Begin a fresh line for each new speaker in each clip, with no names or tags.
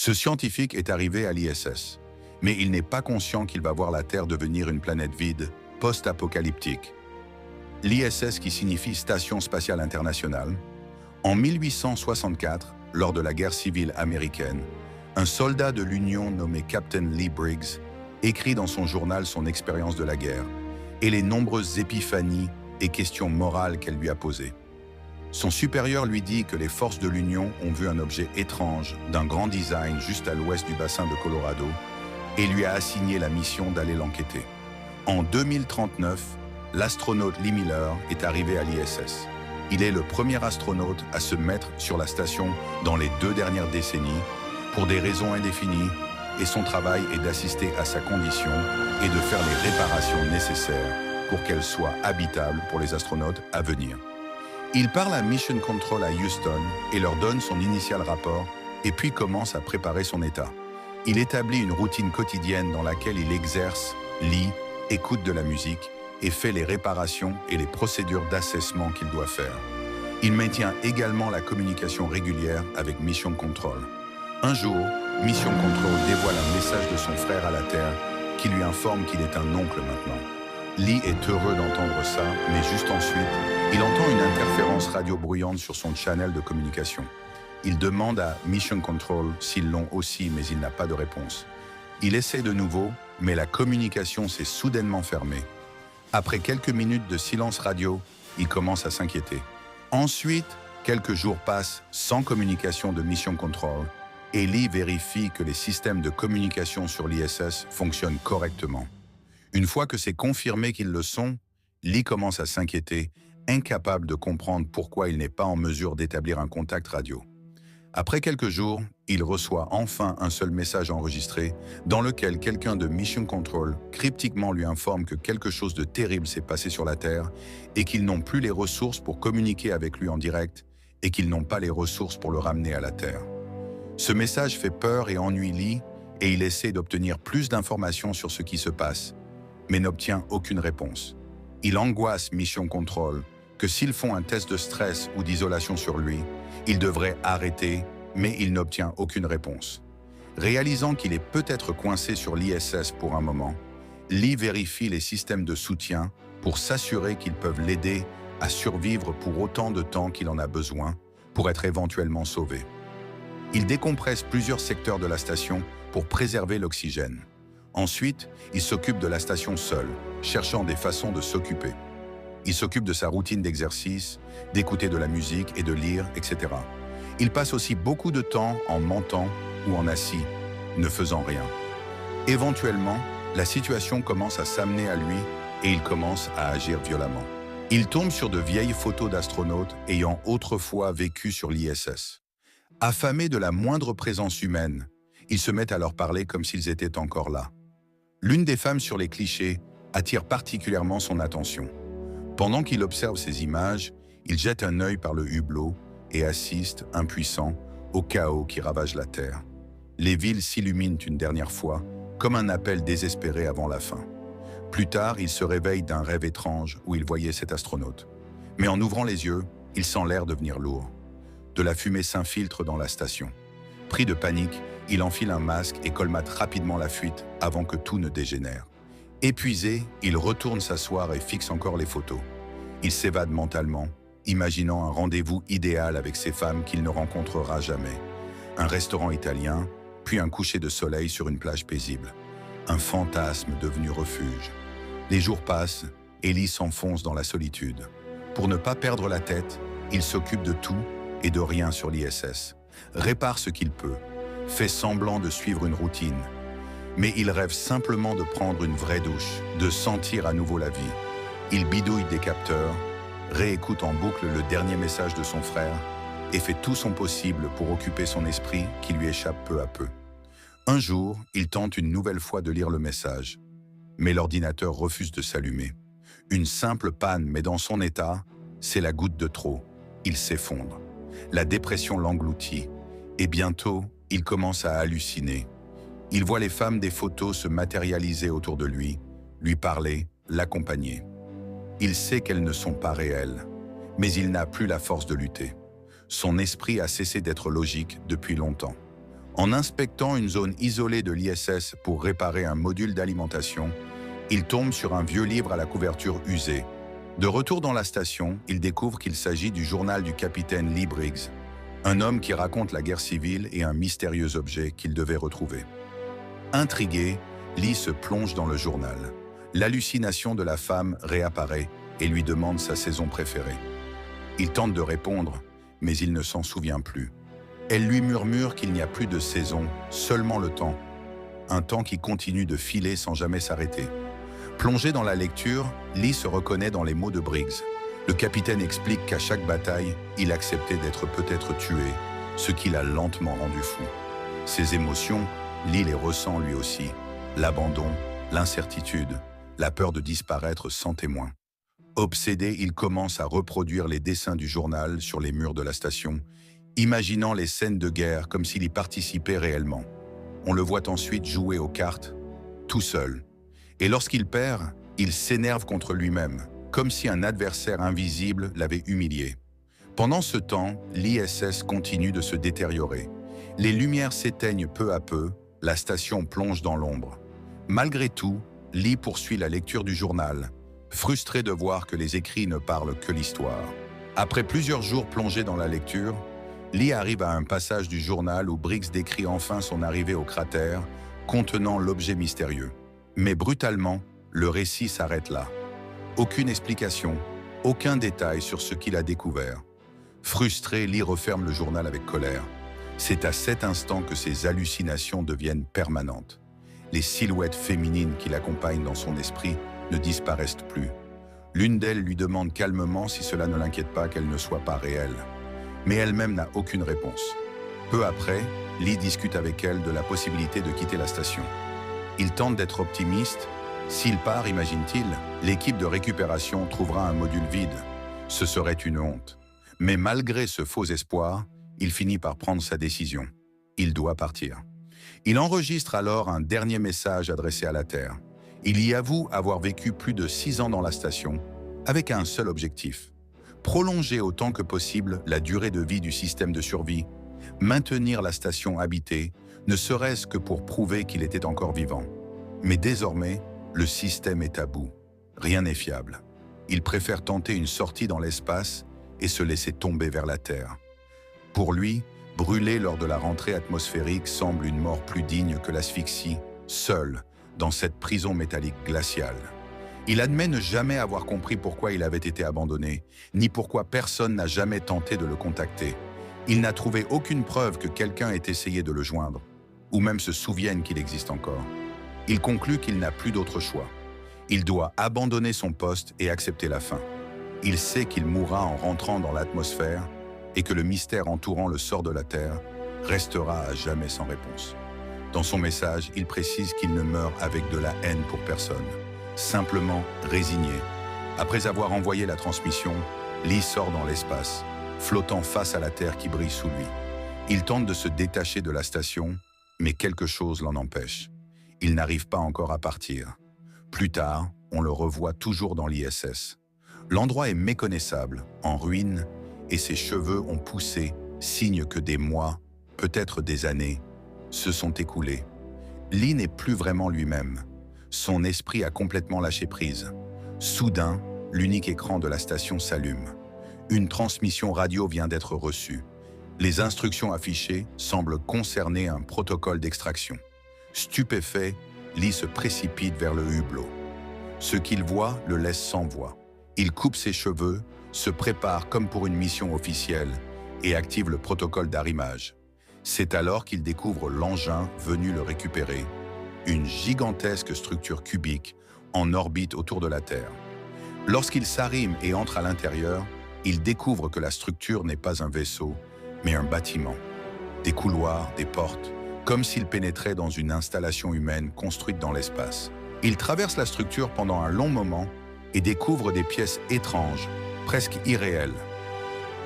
Ce scientifique est arrivé à l'ISS, mais il n'est pas conscient qu'il va voir la Terre devenir une planète vide, post-apocalyptique. L'ISS, qui signifie Station spatiale internationale, en 1864, lors de la guerre civile américaine, un soldat de l'Union nommé Captain Lee Briggs écrit dans son journal son expérience de la guerre et les nombreuses épiphanies et questions morales qu'elle lui a posées. Son supérieur lui dit que les forces de l'Union ont vu un objet étrange d'un grand design juste à l'ouest du bassin de Colorado et lui a assigné la mission d'aller l'enquêter. En 2039, l'astronaute Lee Miller est arrivé à l'ISS. Il est le premier astronaute à se mettre sur la station dans les 2 dernières décennies pour des raisons indéfinies, et son travail est d'assister à sa condition et de faire les réparations nécessaires pour qu'elle soit habitable pour les astronautes à venir. Il parle à Mission Control à Houston et leur donne son initial rapport et puis commence à préparer son état. Il établit une routine quotidienne dans laquelle il exerce, lit, écoute de la musique et fait les réparations et les procédures d'assessment qu'il doit faire. Il maintient également la communication régulière avec Mission Control. Un jour, Mission Control dévoile un message de son frère à la Terre qui lui informe qu'il est un oncle maintenant. Lee est heureux d'entendre ça, mais juste ensuite, il entend une interférence radio bruyante sur son channel de communication. Il demande à Mission Control s'ils l'ont aussi, mais il n'a pas de réponse. Il essaie de nouveau, mais la communication s'est soudainement fermée. Après quelques minutes de silence radio, il commence à s'inquiéter. Ensuite, quelques jours passent sans communication de Mission Control, et Lee vérifie que les systèmes de communication sur l'ISS fonctionnent correctement. Une fois que c'est confirmé qu'ils le sont, Lee commence à s'inquiéter, incapable de comprendre pourquoi il n'est pas en mesure d'établir un contact radio. Après quelques jours, il reçoit enfin un seul message enregistré dans lequel quelqu'un de Mission Control cryptiquement lui informe que quelque chose de terrible s'est passé sur la Terre et qu'ils n'ont plus les ressources pour communiquer avec lui en direct et qu'ils n'ont pas les ressources pour le ramener à la Terre. Ce message fait peur et ennuie Lee et il essaie d'obtenir plus d'informations sur ce qui se passe, mais n'obtient aucune réponse. Il angoisse Mission Control que s'ils font un test de stress ou d'isolation sur lui, il devrait arrêter, mais il n'obtient aucune réponse. Réalisant qu'il est peut-être coincé sur l'ISS pour un moment, Lee vérifie les systèmes de soutien pour s'assurer qu'ils peuvent l'aider à survivre pour autant de temps qu'il en a besoin pour être éventuellement sauvé. Il décompresse plusieurs secteurs de la station pour préserver l'oxygène. Ensuite, il s'occupe de la station seul, cherchant des façons de s'occuper. Il s'occupe de sa routine d'exercice, d'écouter de la musique et de lire, etc. Il passe aussi beaucoup de temps en mentant ou en assis, ne faisant rien. Éventuellement, la situation commence à s'amener à lui et il commence à agir violemment. Il tombe sur de vieilles photos d'astronautes ayant autrefois vécu sur l'ISS. Affamé de la moindre présence humaine, il se met à leur parler comme s'ils étaient encore là. L'une des femmes sur les clichés attire particulièrement son attention. Pendant qu'il observe ces images, il jette un œil par le hublot et assiste, impuissant, au chaos qui ravage la Terre. Les villes s'illuminent une dernière fois, comme un appel désespéré avant la fin. Plus tard, il se réveille d'un rêve étrange où il voyait cet astronaute. Mais en ouvrant les yeux, il sent l'air devenir lourd. De la fumée s'infiltre dans la station. Pris de panique, il enfile un masque et colmate rapidement la fuite avant que tout ne dégénère. Épuisé, il retourne s'asseoir et fixe encore les photos. Il s'évade mentalement, imaginant un rendez-vous idéal avec ces femmes qu'il ne rencontrera jamais. Un restaurant italien, puis un coucher de soleil sur une plage paisible. Un fantasme devenu refuge. Les jours passent, et Lee s'enfonce dans la solitude. Pour ne pas perdre la tête, il s'occupe de tout et de rien sur l'ISS. Répare ce qu'il peut, fait semblant de suivre une routine. Mais il rêve simplement de prendre une vraie douche, de sentir à nouveau la vie. Il bidouille des capteurs, réécoute en boucle le dernier message de son frère et fait tout son possible pour occuper son esprit qui lui échappe peu à peu. Un jour, il tente une nouvelle fois de lire le message, mais l'ordinateur refuse de s'allumer. Une simple panne, mais dans son état, c'est la goutte de trop. Il s'effondre. La dépression l'engloutit, et bientôt, il commence à halluciner. Il voit les femmes des photos se matérialiser autour de lui parler, l'accompagner. Il sait qu'elles ne sont pas réelles, mais il n'a plus la force de lutter. Son esprit a cessé d'être logique depuis longtemps. En inspectant une zone isolée de l'ISS pour réparer un module d'alimentation, il tombe sur un vieux livre à la couverture usée. De retour dans la station, il découvre qu'il s'agit du journal du capitaine Lee Briggs, un homme qui raconte la guerre civile et un mystérieux objet qu'il devait retrouver. Intrigué, Lee se plonge dans le journal. L'hallucination de la femme réapparaît et lui demande sa saison préférée. Il tente de répondre, mais il ne s'en souvient plus. Elle lui murmure qu'il n'y a plus de saison, seulement le temps. Un temps qui continue de filer sans jamais s'arrêter. Plongé dans la lecture, Lee se reconnaît dans les mots de Briggs. Le capitaine explique qu'à chaque bataille, il acceptait d'être peut-être tué, ce qui l'a lentement rendu fou. Ses émotions, Lee les ressent lui aussi. L'abandon, l'incertitude, la peur de disparaître sans témoin. Obsédé, il commence à reproduire les dessins du journal sur les murs de la station, imaginant les scènes de guerre comme s'il y participait réellement. On le voit ensuite jouer aux cartes, tout seul. Et lorsqu'il perd, il s'énerve contre lui-même, comme si un adversaire invisible l'avait humilié. Pendant ce temps, l'ISS continue de se détériorer. Les lumières s'éteignent peu à peu, la station plonge dans l'ombre. Malgré tout, Lee poursuit la lecture du journal, frustré de voir que les écrits ne parlent que l'histoire. Après plusieurs jours plongés dans la lecture, Lee arrive à un passage du journal où Briggs décrit enfin son arrivée au cratère, contenant l'objet mystérieux. Mais brutalement, le récit s'arrête là. Aucune explication, aucun détail sur ce qu'il a découvert. Frustré, Lee referme le journal avec colère. C'est à cet instant que ses hallucinations deviennent permanentes. Les silhouettes féminines qui l'accompagnent dans son esprit ne disparaissent plus. L'une d'elles lui demande calmement si cela ne l'inquiète pas qu'elle ne soit pas réelle. Mais elle-même n'a aucune réponse. Peu après, Lee discute avec elle de la possibilité de quitter la station. Il tente d'être optimiste. S'il part, imagine-t-il, l'équipe de récupération trouvera un module vide. Ce serait une honte. Mais malgré ce faux espoir, il finit par prendre sa décision. Il doit partir. Il enregistre alors un dernier message adressé à la Terre. Il y avoue avoir vécu plus de 6 ans dans la station, avec un seul objectif: prolonger autant que possible la durée de vie du système de survie, maintenir la station habitée, ne serait-ce que pour prouver qu'il était encore vivant. Mais désormais, le système est à bout. Rien n'est fiable. Il préfère tenter une sortie dans l'espace et se laisser tomber vers la Terre. Pour lui, brûler lors de la rentrée atmosphérique semble une mort plus digne que l'asphyxie, seul, dans cette prison métallique glaciale. Il admet ne jamais avoir compris pourquoi il avait été abandonné, ni pourquoi personne n'a jamais tenté de le contacter. Il n'a trouvé aucune preuve que quelqu'un ait essayé de le joindre, ou même se souvienne qu'il existe encore. Il conclut qu'il n'a plus d'autre choix. Il doit abandonner son poste et accepter la fin. Il sait qu'il mourra en rentrant dans l'atmosphère et que le mystère entourant le sort de la Terre restera à jamais sans réponse. Dans son message, il précise qu'il ne meurt avec de la haine pour personne, simplement résigné. Après avoir envoyé la transmission, Lee sort dans l'espace, flottant face à la Terre qui brille sous lui. Il tente de se détacher de la station, mais quelque chose l'en empêche. Il n'arrive pas encore à partir. Plus tard, on le revoit toujours dans l'ISS. L'endroit est méconnaissable, en ruine, et ses cheveux ont poussé, signe que des mois, peut-être des années, se sont écoulés. Lee n'est plus vraiment lui-même. Son esprit a complètement lâché prise. Soudain, l'unique écran de la station s'allume. Une transmission radio vient d'être reçue. Les instructions affichées semblent concerner un protocole d'extraction. Stupéfait, Lee se précipite vers le hublot. Ce qu'il voit le laisse sans voix. Il coupe ses cheveux, se prépare comme pour une mission officielle et active le protocole d'arrimage. C'est alors qu'il découvre l'engin venu le récupérer, une gigantesque structure cubique en orbite autour de la Terre. Lorsqu'il s'arrime et entre à l'intérieur, il découvre que la structure n'est pas un vaisseau, mais un bâtiment. Des couloirs, des portes, comme s'il pénétrait dans une installation humaine construite dans l'espace. Il traverse la structure pendant un long moment et découvre des pièces étranges, presque irréelles.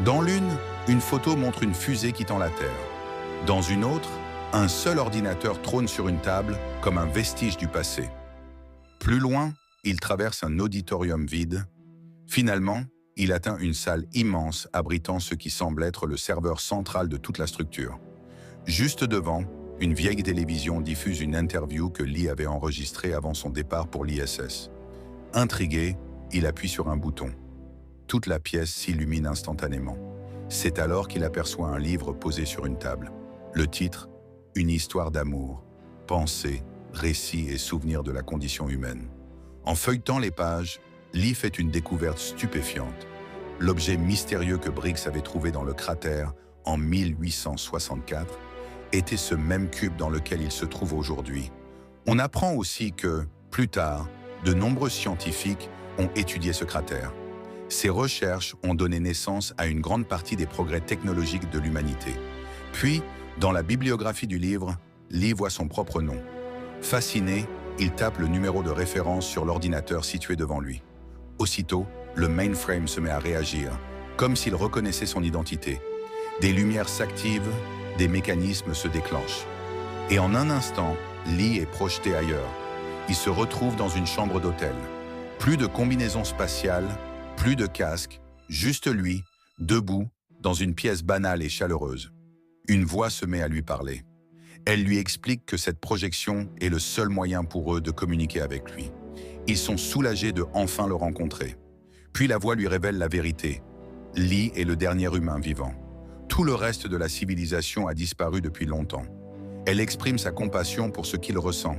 Dans l'une, une photo montre une fusée quittant la Terre. Dans une autre, un seul ordinateur trône sur une table comme un vestige du passé. Plus loin, il traverse un auditorium vide. Finalement, il atteint une salle immense abritant ce qui semble être le serveur central de toute la structure. Juste devant, une vieille télévision diffuse une interview que Lee avait enregistrée avant son départ pour l'ISS. Intrigué, il appuie sur un bouton. Toute la pièce s'illumine instantanément. C'est alors qu'il aperçoit un livre posé sur une table. Le titre, Une histoire d'amour, pensées, récits et souvenirs de la condition humaine. En feuilletant les pages, Lee fait une découverte stupéfiante. L'objet mystérieux que Briggs avait trouvé dans le cratère en 1864 était ce même cube dans lequel il se trouve aujourd'hui. On apprend aussi que, plus tard, de nombreux scientifiques ont étudié ce cratère. Ces recherches ont donné naissance à une grande partie des progrès technologiques de l'humanité. Puis, dans la bibliographie du livre, Lee voit son propre nom. Fasciné, il tape le numéro de référence sur l'ordinateur situé devant lui. Aussitôt, le mainframe se met à réagir, comme s'il reconnaissait son identité. Des lumières s'activent, des mécanismes se déclenchent. Et en un instant, Lee est projeté ailleurs. Il se retrouve dans une chambre d'hôtel. Plus de combinaison spatiale, plus de casque, juste lui, debout, dans une pièce banale et chaleureuse. Une voix se met à lui parler. Elle lui explique que cette projection est le seul moyen pour eux de communiquer avec lui. Ils sont soulagés de enfin le rencontrer. Puis la voix lui révèle la vérité. Lee est le dernier humain vivant. Tout le reste de la civilisation a disparu depuis longtemps. Elle exprime sa compassion pour ce qu'il ressent.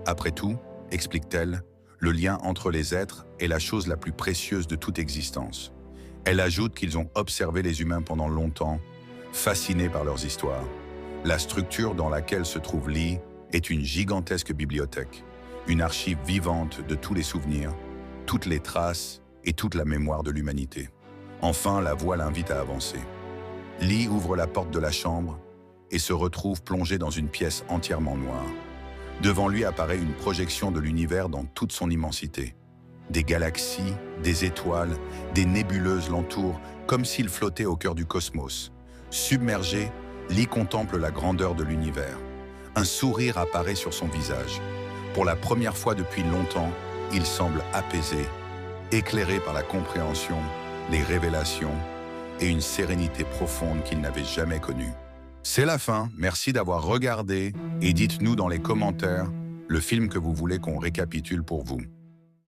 Après tout, explique-t-elle, le lien entre les êtres est la chose la plus précieuse de toute existence. Elle ajoute qu'ils ont observé les humains pendant longtemps, fascinés par leurs histoires. La structure dans laquelle se trouve Lee est une gigantesque bibliothèque, une archive vivante de tous les souvenirs, toutes les traces et toute la mémoire de l'humanité. Enfin, la voix l'invite à avancer. Lee ouvre la porte de la chambre et se retrouve plongé dans une pièce entièrement noire. Devant lui apparaît une projection de l'univers dans toute son immensité. Des galaxies, des étoiles, des nébuleuses l'entourent, comme s'il flottait au cœur du cosmos. Submergé, Lee contemple la grandeur de l'univers. Un sourire apparaît sur son visage. Pour la première fois depuis longtemps, il semble apaisé, éclairé par la compréhension, les révélations et une sérénité profonde qu'il n'avait jamais connue. C'est la fin, merci d'avoir regardé et dites-nous dans les commentaires le film que vous voulez qu'on récapitule pour vous.